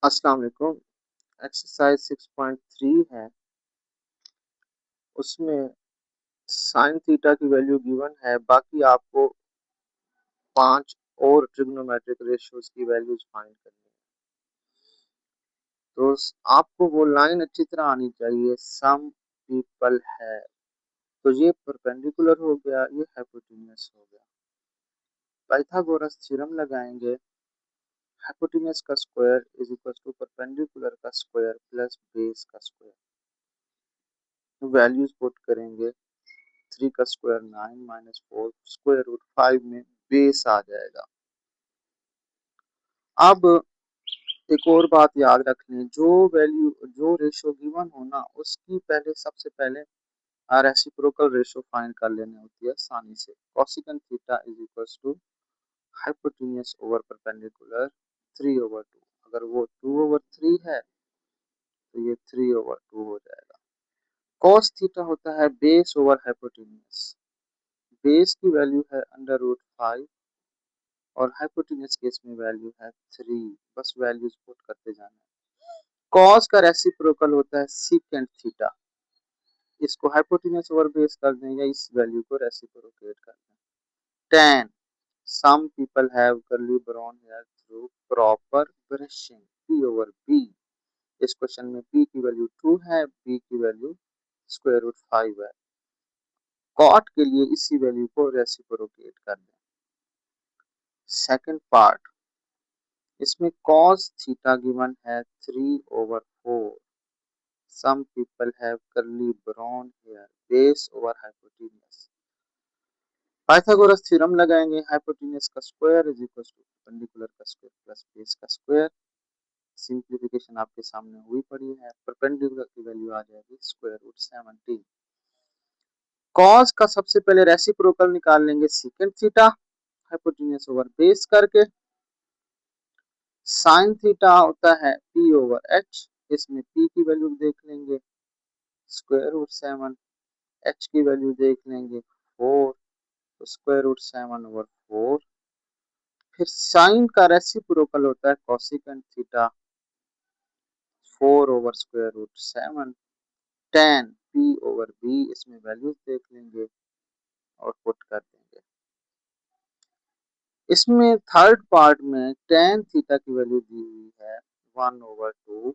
अस्सलाम वालेकुम। एक्सरसाइज 6.3 है। उसमें साइन थीटा की वैल्यू गिवन है। बाकी आपको 5 और ट्रिग्नोमेट्रिक रेशियोज की वैल्यूज फाइंड करनी है। तो आपको वो लाइन अच्छी तरह आनी चाहिए। सम पीपल है, तो ये परपेंडिकुलर हो गया, ये हाइपोटेन्यूस हो गया। पाइथागोरस थ्योरम लगाएंगे। हाइपोटेन्यूस का square is equal to perpendicular का स्क्वायर प्लस बेस का स्क्वायर। वैल्यूज पुट करेंगे। 3 का स्क्वायर 9 माइनस 4 स्क्वायर रूट 5 में बेस आ जाएगा। अब एक और बात याद रख लें, जो रेशो गिवन हो ना, उसकी पहले सबसे पहले रेसिप्रोकल रेशो फाइंड कर लेनी होती है आसानी से। Cosecant theta is equals to hypotenuse over perpendicular 3/2। अगर वो 2/3 है तो ये 3/2 हो जाएगा। कॉस थीटा होता है बेस ओवर हाइपोटेन्यूस। बेस की वैल्यू है √5 और हाइपोटेन्यूस केस में वैल्यू है 3। बस वैल्यूज पुट करते जाना है। कॉस का रेसिप्रोकल होता है सीकेंट थीटा। इसको हाइपोटेन्यूस ओवर बेस कर दें या इस वैल्यू को रेसिप्रोकेट कर दें। Ten, some people have curly brown hair through proper brushing, P/B। इस क्वेश्चन में P की वैल्यू 2 है, B की वैल्यू √5 है। कॉट के लिए इसी वैल्यू को रेसिप्रोकेट कर दें। सेकंड पार्ट, इसमें cos थीटा गिवन है 3/4। Some people have curly brown hair, base over hypotenuse. Pythagoras theorem लगाएंगे। हाइपोटेन्यूस का square is equal to perpendicular का स्क्वायर प्लस बेस का स्क्वायर। सिंप्लीफिकेशन आपके सामने हुई पड़ी है। परपेंडिकुलर की वैल्यू आ जाएगी √17। cos का सबसे पहले रेसिप्रोकल निकाल लेंगे secant theta, hypotenuse over base करके। साइन थीटा होता है P/H। इसमें P की वैल्यू देख लेंगे √7, H की वैल्यू देख लेंगे 4, तो √7/4। फिर साइन का रेसिप्रोकल होता है कोसेकेंट थीटा 4/√7। tan P/B, इसमें वैल्यूज देख लेंगे और पुट कर देंगे। इसमें थर्ड पार्ट में tan थीटा की वैल्यू दी हुई है 1/2।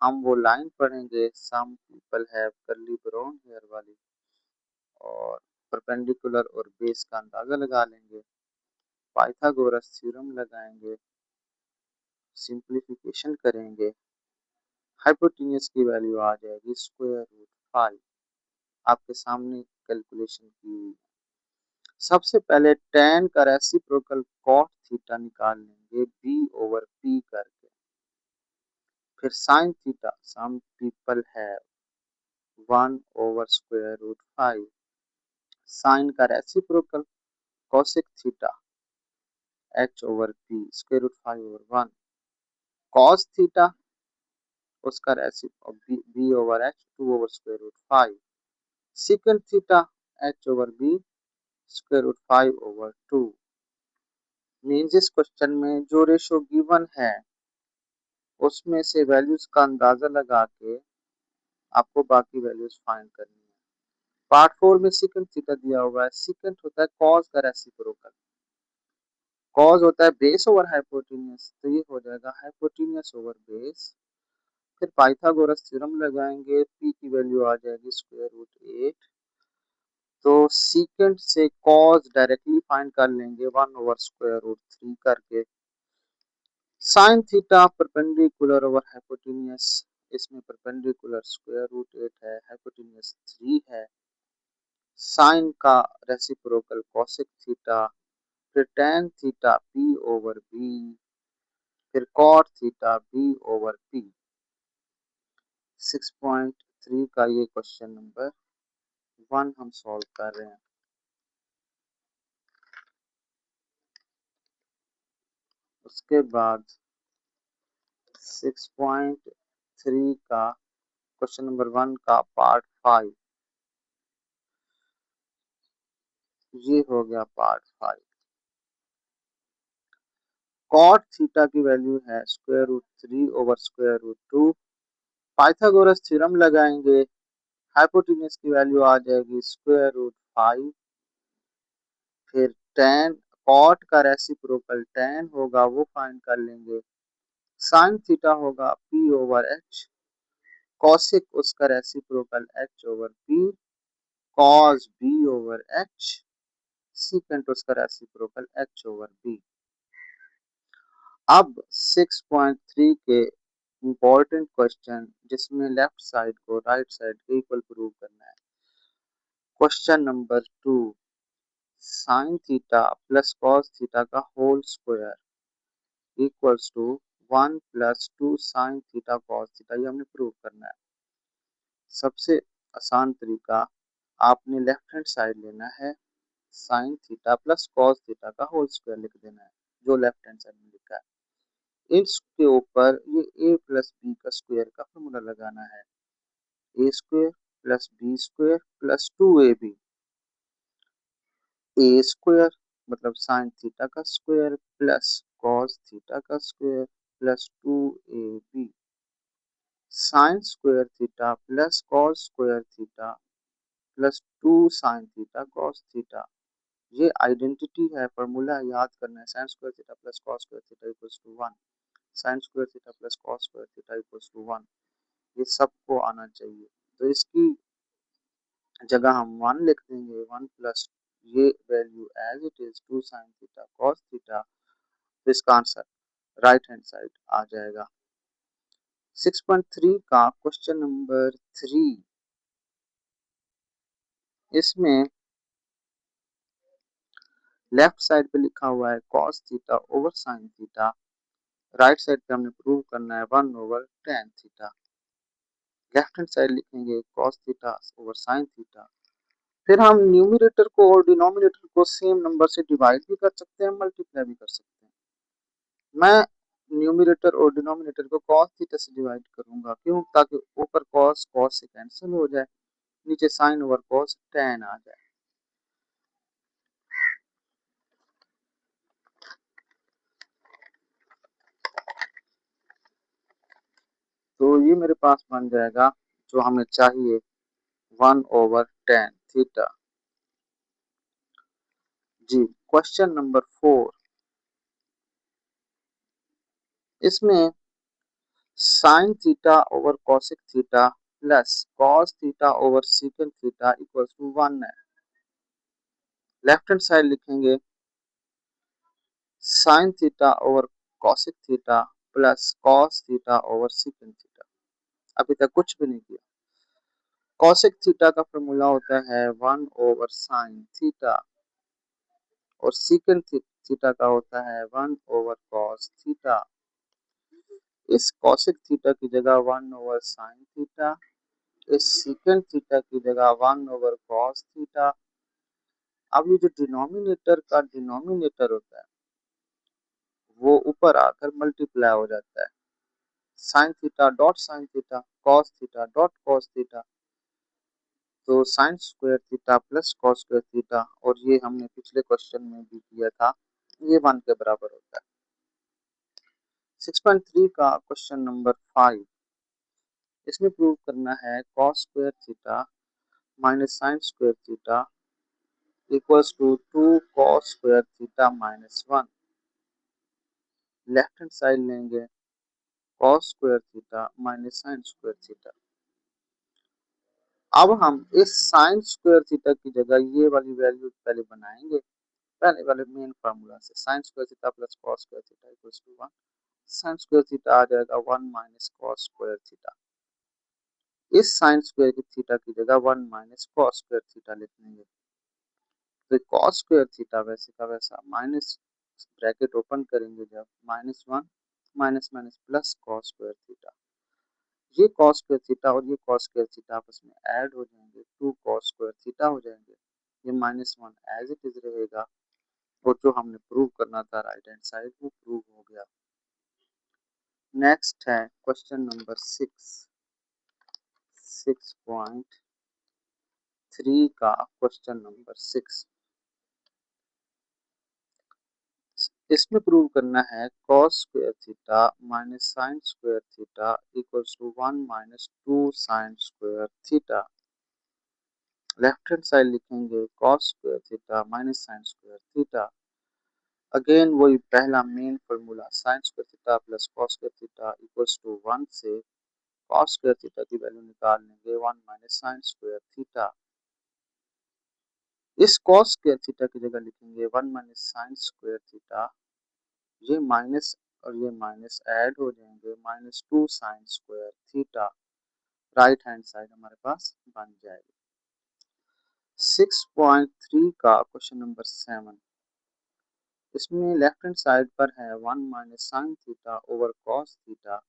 हम वो लाइन पढ़ेंगे some people have curly brown hair वाली, और परपेंडिकुलर और बेस का अंदाजा लगा लेंगे। पाइथागोरस थ्योरम लगाएंगे, सिंप्लीफिकेशन करेंगे। हाइपोटेन्यूस की वैल्यू आ जाएगी √5। आपके सामने कैलकुलेशन की हुई। सबसे पहले tan का रेसिप्रोकल cot थीटा निकाल लेंगे B/P करके। फिर sin theta, some people have 1/√5। Sine का reciprocal cosec theta H/P √5/1। cos theta, उसका reciprocal B/H 2/√5। secant theta H/B √5/2। Means इस क्वेश्चन में जो रेशो गिवन है उसमें से वैल्यूज का अंदाजा लगा के आपको बाकी वैल्यूज फाइंड करनी है। पार्ट 4 में secant थीटा दिया हुआ है। secant होता है cos का रेसिप्रोकल। cos होता है बेस ओवर हाइपोटेन्यूस, तो ये हो जाएगा हाइपोटेन्यूस ओवर बेस। फिर पाइथागोरस थ्योरम लगाएंगे, p की वैल्यू आ जाएगी √8। तो secant से cos डायरेक्टली फाइंड कर लेंगे 1/√3 करके। Sine theta perpendicular over hypotenuse, इसमें परपेंडिकुलर √8 है, हाइपोटेन्यूस 3 है। साइन का रेसिप्रोकल कोसेक थीटा, फिर tan थीटा P/B, फिर cot थीटा B/P। 6.3 का ये क्वेश्चन नंबर 1 हम सॉल्व कर रहे हैं। उसके बाद 6.3 का क्वेश्चन नंबर 1 का पार्ट 5, ये हो गया पार्ट 5। कॉट थीटा की वैल्यू है square root 3 over square root 2। Pythagoras theorem लगाएंगे, हाइपोटेन्यूज की वैल्यू आ जाएगी स्क्वायर रूट 5। फिर tan कॉट का रेसिप्रोकल tan होगा वो फाइंड कर लेंगे। साइन थीटा होगा p ओवर h, कॉसिक उसका reciprocal h over p, cos b over h, secant उसका रेसिप्रोकल h ओवर b। अब 6.3 के इंपॉर्टेंट क्वेश्चन जिसमें लेफ्ट साइड को राइट साइड के इक्वल प्रूव करना है। Question number 2, sine theta plus cos theta का whole square equals to 1 plus 2 sine theta cos theta, ये हमने प्रूव करना है। सबसे आसान तरीका, आपने लेफ्ट हैंड साइड लेना है, sine theta plus cos theta का होल स्क्वायर लिख देना है जो लेफ्ट हैंड साइड में लिखा है। इसके ऊपर ये a प्लस बी का स्क्वायर का फॉर्मूला लगाना है, A square plus B square plus 2ab, A square मतलब साइन थीटा का स्क्वायर प्लस कॉस थीटा का square plus 2ab, sine square theta plus cos square theta plus 2 sine theta cos theta. ये identity है, formula याद करना है। Sine square theta plus cos square theta equals to 1, sine square theta plus cos square theta equals to 1, ये सबको आना चाहिए। तो इसकी जगह हम 1 लिख देंगे, 1 प्लस ये value as it is 2 sine theta cos theta, तो इसका आंसर राइट हैंड साइड आ जाएगा। 6.3 का क्वेश्चन नंबर 3, इसमें लेफ्ट साइड पे लिखा हुआ है cos theta over sine theta, right side पे हमने प्रूव करना है 1 over tan theta. Left hand side लिखेंगे cos theta over sin theta. फिर हम न्यूमरेटर को और डिनोमिनेटर को सेम नंबर से डिवाइड भी कर सकते हैं, मल्टीप्लाई भी कर सकते हैं। मैं न्यूमरेटर और डिनोमिनेटर को cos थीटा से डिवाइड करूंगा, क्यों? ताकि ऊपर cos cos से कैंसिल हो जाए, नीचे sin ओवर cos tan आ जाए। तो ये मेरे पास बन जाएगा जो हमें चाहिए 1 ओवर tan थीटा। जी, क्वेश्चन नंबर 4, इसमें sine theta over cosec theta plus cos theta over secant theta equals to 1 है। लेफ्ट हैंड साइड लिखेंगे sine theta over cosec theta plus cos theta over secant theta. अभी तक कुछ भी नहीं किया। कॉसिक थीटा का फॉर्मूला होता है 1 ओवर साइन थीटा और सीकेंट थीटा का होता है 1 ओवर कॉस थीटा। इस कॉसिक थीटा की जगह 1 ओवर साइन थीटा, इस सीकेंट थीटा की जगह 1 ओवर कॉस थीटा। अब ये जो डिनोमिनेटर का डिनोमिनेटर होता है वो ऊपर आकर मल्टीप्लाई हो जाता है, sine theta dot sine theta, cos theta dot cos theta, तो sine square theta plus cos square theta, और ये हमने पिछले क्वेश्चन में भी किया था, ये 1 के बराबर होता है। 6.3 का क्वेश्चन नंबर 5, इसमें प्रूव करना है cos square theta minus sine square theta equals to 2 cos square theta minus 1। Left hand side लेंगे cos square theta minus sine square theta. अब हम इस साइन स्क्वायर थीटा की जगह ये वाली वैल्यू पहले बनाएंगे, पहले वाले मेन फार्मूला से, sine square theta plus cos square theta equals to 1, sine square theta आ जाएगा 1 माइनस कॉस स्क्वायर थीटा। इस साइन स्क्वायर की थीटा की जगह 1 माइनस कॉस स्क्वायर थीटा लिख लेंगे, तो कॉस स्क्वायर थीटा वैसे का वैसा, माइनस ब्रैकेट ओपन करेंगे जब, minus 1 minus minus plus cos square theta. ये कॉस स्क्वायर थीटा और ये कॉस स्क्वायर थीटा आपस में ऐड हो जाएंगे, 2 कॉस स्क्वायर थीटा हो जाएंगे, ये माइनस 1 एज इट इज रहेगा, और जो हमने प्रूव करना था राइट हैंड साइड वो प्रूव हो गया। नेक्स्ट है क्वेश्चन नंबर 6.3 का क्वेश्चन नंबर 6, इसमें प्रूव करना है cos square theta minus sine square theta equals to 1 minus 2 sine square theta. Left hand side लिखेंगे cos square theta minus sine square theta. Again वही पहला main formula sine square theta plus cos square theta equals to 1 से cos square theta की value निकाल लेंगे 1 minus sine square theta. इस cos square theta की जगह लिखेंगे 1 माइनस साइन स्क्वायर थीटा। ये माइनस और ये माइनस ऐड हो जाएंगे minus 2 sine square theta. Right hand side हमारे पास बन जाएगी। 6.3 का क्वेश्चन नंबर 7, इसमें लेफ्ट हैंड साइड पर है 1 minus sign theta over cos theta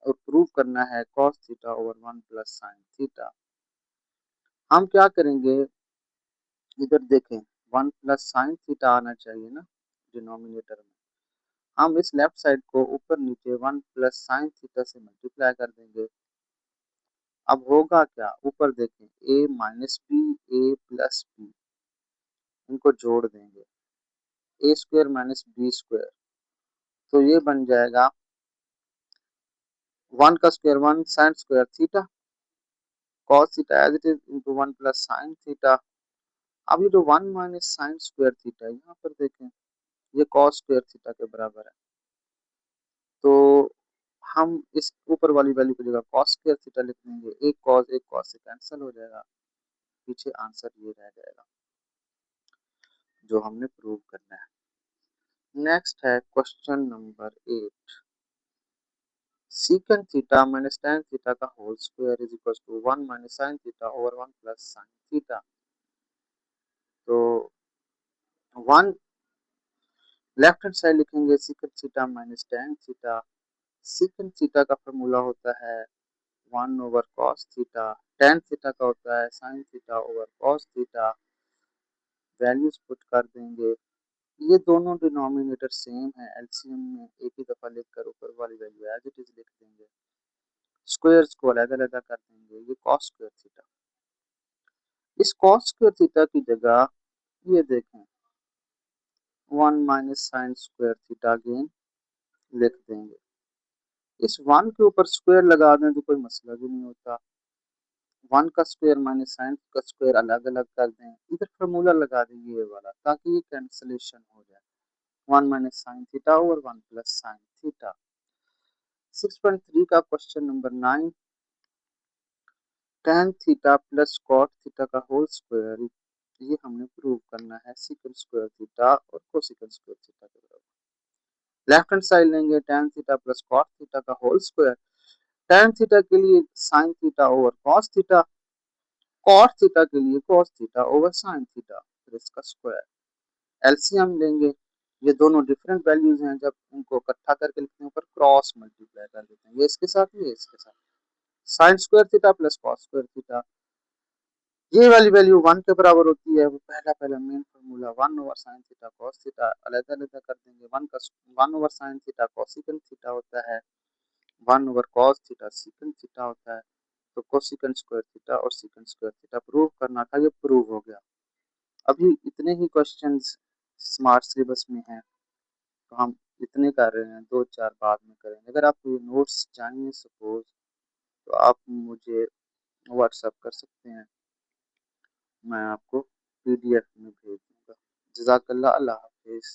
और प्रूव करना है cos theta over 1 plus sine theta. हम क्या करेंगे, इधर देखें 1 प्लस साइन थीटा आना चाहिए ना डिनोमिनेटर में। हम इस लेफ्ट साइड को ऊपर नीचे 1 प्लस साइन थीटा से मल्टीप्लाई कर देंगे। अब होगा क्या, ऊपर देखें a minus B A plus B, इनको जोड़ देंगे A square minus B square, तो ये बन जाएगा 1 का square 1 sine square theta cos theta as it is into 1 plus sine theta. अब ये जो 1 माइनस साइन स्क्वायर थीटा यहाँ पर देखें ये cos स्क्वायर थीटा के बराबर है, तो हम इस ऊपर वाली वैल्यू की जगह cos स्क्वायर थीटा लिख देंगे। एक cos से कैंसिल हो जाएगा, पीछे आंसर ये रह जाएगा जो हमने प्रूव करना है। नेक्स्ट है question number 8, secant theta minus tan theta का whole square is equal to 1 minus sin theta over 1 plus sin theta. तो 1 लेफ्ट हैंड साइड लिखेंगे secant theta minus tan theta. secant theta का formula होता है 1 over cos theta, tan theta का होता है sin theta over cos theta. Values put कर देंगे, ये दोनों डिनोमिनेटर सेम है, एलसीएम में एक ही दफा लिखकर ऊपर वाली वैल्यू एज इट इज लिख देंगे, स्क्वायर्स को अलग अलग कर देंगे। ये cos स्क्वायर थीटा, इस cos स्क्वायर थीटा की जगह ये देखें 1 minus sine square theta again लिख देंगे। इस 1 के ऊपर स्क्वायर लगा दें तो कोई मसला भी नहीं होता। 1 का स्क्वायर माइनस साइन का स्क्वायर अलग अलग कर दें, इधर फार्मूला लगा देंगे ये वाला ताकि ये कैंसिलेशन हो जाए। 1 minus sign theta over 1 plus sine theta. 6.3 का question number 9, tan theta plus cot theta का होल स्क्वायर, ये हमने प्रूव करना है secant स्क्वायर थीटा और कोसेकेंट स्क्वायर थीटा के बराबर। लेफ्ट हैंड साइड लेंगे tan theta plus cot theta का होल स्क्वायर। tan थीटा के लिए sin theta over cos theta, cot theta के लिए cos theta over sin theta, फिर इसका स्क्वायर। एलसीएम लेंगे, ये दोनों डिफरेंट वैल्यूज हैं, जब इनको इकट्ठा करके लिखते हैं ऊपर क्रॉस मल्टीप्लाई कर देते हैं, ये इसके साथ ये इसके साथ। Sign square theta plus cos square theta, ये वाली वैल्यू 1 के बराबर होती है, वो पहला main formula 1 over sign theta cos theta अलग अलग कर देंगे। 1 over sine theta cosecant theta होता है, 1 over cos theta secant theta होता है। तो कोसेकेंट स्क्वायर थीटा और सीकेंट स्क्वायर थीटा प्रूव करना था, ये प्रूव हो गया। अभी इतने ही क्वेश्चंस स्मार्ट सिलेबस में हैं, तो हम इतने कर रहे हैं, 2-4 बाद में करेंगे। अगर आप नोट्स चाहिए सपोज तो आप मुझे व्हाट्सएप कर सकते हैं, मैं आपको पीडीएफ में भेज दूंगा। जज़ाकल्लाह, अल्लाह हाफिज़।